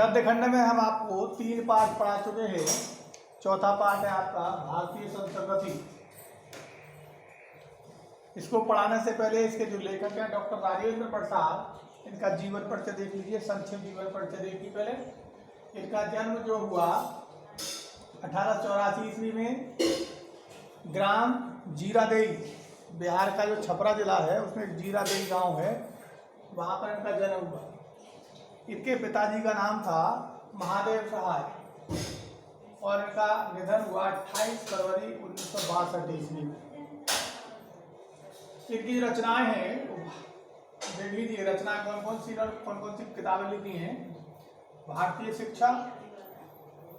गद्य खंड में हम आपको 3 पाठ पढ़ा चुके हैं। चौथा पाठ है आपका भारतीय संस्कृति। इसको पढ़ाने से पहले इसके जो लेखक हैं डॉक्टर राजेंद्र प्रसाद, इनका जीवन परिचय देख लीजिए। संक्षिप्त जीवन परिचय देखिए। पहले इनका जन्म जो हुआ 1884 ईस्वी में ग्राम जीरादेई, बिहार का जो छपरा जिला है उसमें जीरादेई गांव है, वहां पर इनका जन्म हुआ। इनके पिताजी का नाम था महादेव सहाय और इनका निधन हुआ 28 फरवरी 1962 ईस्वी में। इनकी रचनाएं हैं, देख लीजिए रचना कौन कौन सी किताबें लिखी हैं। भारतीय शिक्षा,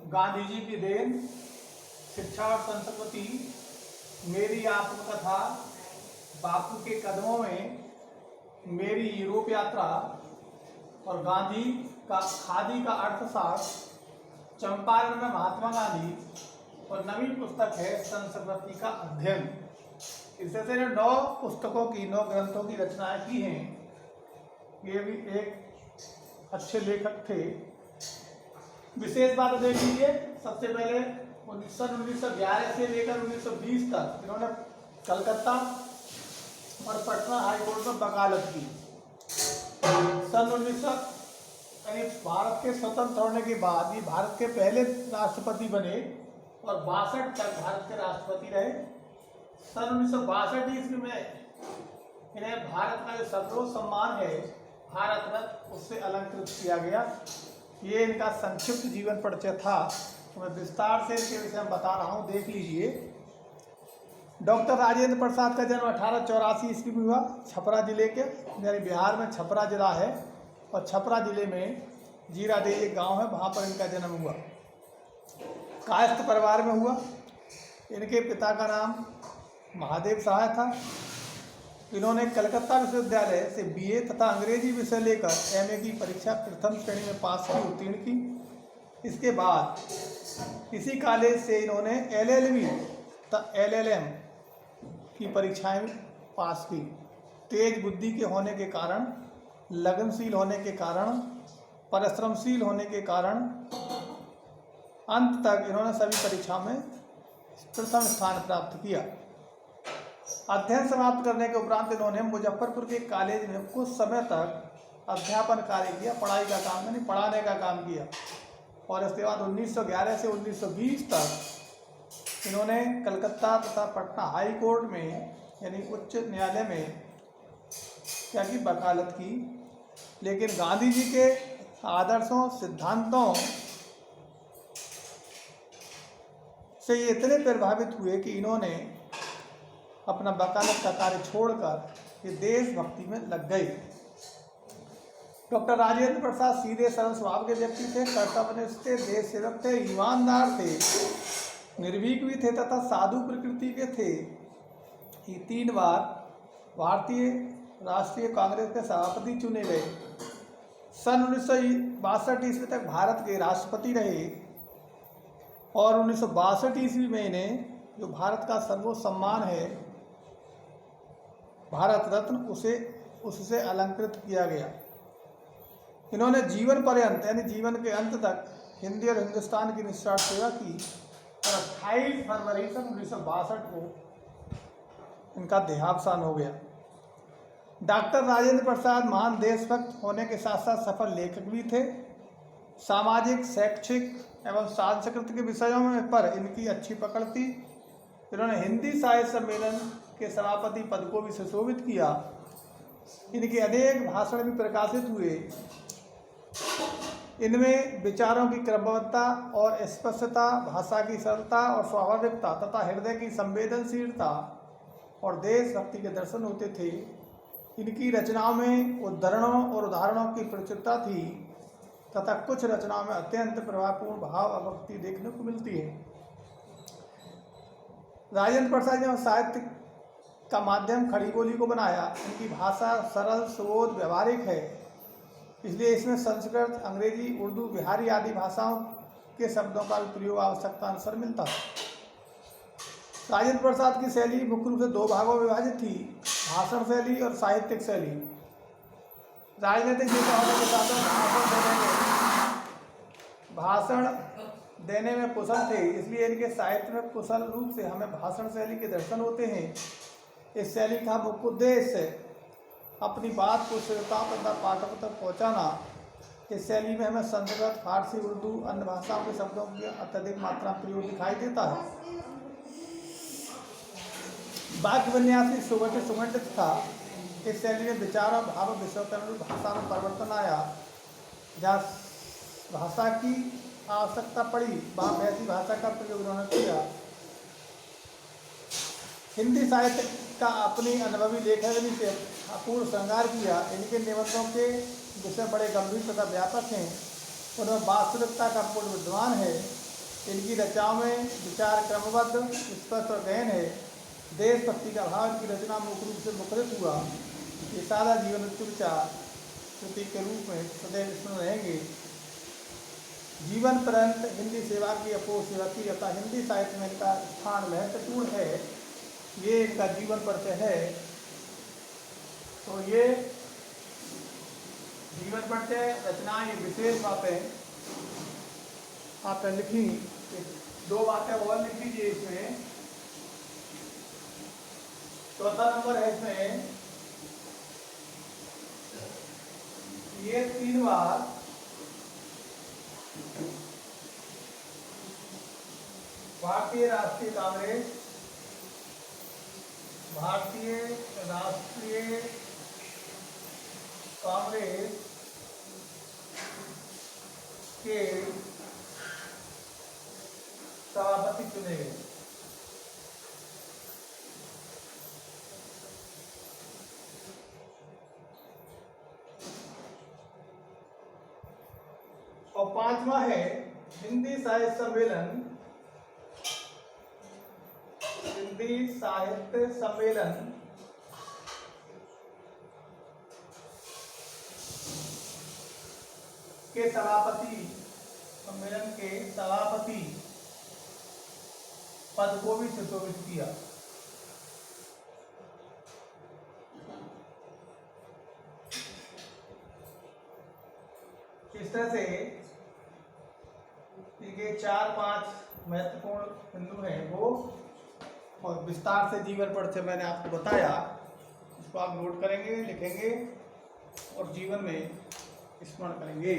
गांधी जी की देन, शिक्षा और संस्कृति, मेरी आत्मकथा, बापू के कदमों में, मेरी यूरोप यात्रा और गांधी का खादी का अर्थशास्त्र, चंपारण में महात्मा गांधी और नवी पुस्तक है संस्कृति का अध्ययन। इससे से 9 पुस्तकों की 9 ग्रंथों की रचनाएं की हैं। ये भी एक अच्छे लेखक थे। विशेष बात देख लीजिए, सबसे पहले 1911 से लेकर 1920 तक इन्होंने कलकत्ता और पटना हाईकोर्ट में वकालत की। सन 1900 भारत के स्वतंत्र होने के बाद ये भारत के पहले राष्ट्रपति बने और 62 तक भारत के राष्ट्रपति रहे। सन 1962 ईस्वी में इन्हें भारत का जो सर्वोच्च सम्मान है भारत रत्न, उससे अलंकृत किया गया। ये इनका संक्षिप्त जीवन परिचय था, तो मैं विस्तार से इनके विषय में बता रहा हूँ, देख लीजिए। डॉक्टर राजेंद्र प्रसाद का जन्म 1884 ईस्वी में हुआ छपरा जिले के, यानी बिहार में छपरा जिला है और छपरा जिले में जीरादेई एक गांव है, वहाँ पर इनका जन्म हुआ। कायस्थ परिवार में हुआ। इनके पिता का नाम महादेव सहाय था। इन्होंने कलकत्ता विश्वविद्यालय से बीए तथा अंग्रेजी विषय लेकर एमए की परीक्षा प्रथम श्रेणी में पास की, उत्तीर्ण की। इसके बाद इसी कॉलेज से इन्होंने एलएलबी तथा एलएलएम की परीक्षाएं पास की। तेज बुद्धि के होने के कारण, लगनशील होने के कारण, परिश्रमशील होने के कारण अंत तक इन्होंने सभी परीक्षाओं में प्रथम स्थान प्राप्त किया। अध्ययन समाप्त करने के उपरांत इन्होंने मुजफ्फरपुर के कॉलेज में कुछ समय तक अध्यापन कार्य किया, पढ़ाई का काम यानी पढ़ाने का काम किया। और इसके बाद 1911 से 1920 तक इन्होंने कलकत्ता तथा पटना हाई कोर्ट में यानी उच्च न्यायालय में क्या की वकालत की। लेकिन गांधी जी के आदर्शों, सिद्धांतों से ये इतने प्रभावित हुए कि इन्होंने अपना वकालत का कार्य छोड़कर ये देशभक्ति में लग गए। डॉक्टर राजेंद्र प्रसाद सीधे सरल स्वभाव के व्यक्ति थे, कर्तव्यनिष्ठ थे, देश सेवक थे, ईमानदार थे, निर्भीक भी थे तथा साधु प्रकृति के थे। ये 3 बार भारतीय राष्ट्रीय कांग्रेस के सभापति चुने गए। सन 1962 ईस्वी तक भारत के राष्ट्रपति रहे और 1962 ईस्वी में इन्हें जो भारत का सर्वोच्च सम्मान है भारत रत्न, उससे अलंकृत किया गया। इन्होंने जीवन पर्यंत यानी जीवन के अंत तक हिंदी और हिंदुस्तान की निस्वार्थ सेवा की और 28 फरवरी सन 1962 को इनका देहावसान हो गया। डॉक्टर राजेंद्र प्रसाद महान देशभक्त होने के साथ साथ सफल लेखक भी थे। सामाजिक, शैक्षिक एवं सांस्कृतिक विषयों में पर इनकी अच्छी पकड़ थी। इन्होंने हिंदी साहित्य सम्मेलन के सभापति पद को भी सुशोभित किया। इनके अनेक भाषण भी प्रकाशित हुए। इनमें विचारों की क्रमबद्धता और स्पष्टता, भाषा की सरलता और स्वाभाविकता तथा हृदय की संवेदनशीलता और देशभक्ति के दर्शन होते थे। इनकी रचनाओं में उद्धरणों और उदाहरणों की प्रचुरता थी तथा कुछ रचनाओं में अत्यंत प्रभावपूर्ण भाव और भक्ति देखने को मिलती है। राजेंद्र प्रसाद ने साहित्य का माध्यम खड़ी बोली को बनाया। इनकी भाषा सरल, सुबोध, व्यवहारिक है, इसलिए इसमें संस्कृत, अंग्रेजी, उर्दू, बिहारी आदि भाषाओं के शब्दों का प्रयोग आवश्यकता अनुसार मिलता है। राजेंद्र प्रसाद की शैली मुख्य रूप से 2 भागों में विभाजित थी, भाषण शैली और साहित्यिक शैली। राजनीतिक नेता होने के साथ भाषण देने में भाषण देने में कुशल थे, इसलिए इनके साहित्य में कुशल रूप से हमें भाषण शैली के दर्शन होते हैं। इस शैली का मुख्य उद्देश्य अपनी बात को श्रोताओं तथा पाठकों तक पहुँचाना। इस शैली में हमें संस्कृत, फारसी, उर्दू, अन्य भाषाओं के शब्दों की अत्यधिक मात्रा में प्रयोग दिखाई देता है। वाक्य विन्यास सुगठित था। इस शैली में विचार और भाव विषयों के अनुरूप भाषा में परिवर्तन आया। जहाँ भाषा की आवश्यकता पड़ी वहाँ वैसी भाषा का प्रयोग उन्होंने किया। हिंदी साहित्य का अपनी अनुभवी लेखनी से अपूर्ण श्रृंगार किया। इनके निबंधों के विषय बड़े गंभीर तथा व्यापक हैं। उनमें वास्तविकता का पूर्ण विद्वान है। इनकी रचनाओं में विचार क्रमबद्ध, स्पष्ट और गहन है। देशभक्ति का भाव इनकी रचना मुख्य रूप से मुखरित हुआ। ये सादा जीवन विचार कृति के रूप में सदैव स्मरण रहेंगे। जीवन पर्यंत हिंदी सेवा की अपूर्व सेवा की तथा हिंदी साहित्य में इनका स्थान महत्वपूर्ण है। ये इनका जीवन परिचय है। तो ये जीवन परिचय रचना, ये विशेष बातें आपने लिखी। दो बातें और लिख लीजिए इसमें। चौथा नंबर है इसमें, ये 3 बार भारतीय राष्ट्रीय कांग्रेस, भारतीय राष्ट्रीय कांग्रेस के सभापति चुने गए। और 5वां है हिंदी साहित्य सम्मेलन। हिंदी साहित्य सम्मेलन के सभापति, सम्मेलन के सभापति पद को भी सुशोभित किया। इस तरह से ये 4-5 महत्वपूर्ण बिंदु हैं वो, और विस्तार से जीवन परिचय मैंने आपको बताया। इसको आप नोट करेंगे, लिखेंगे और जीवन में स्मरण करेंगे।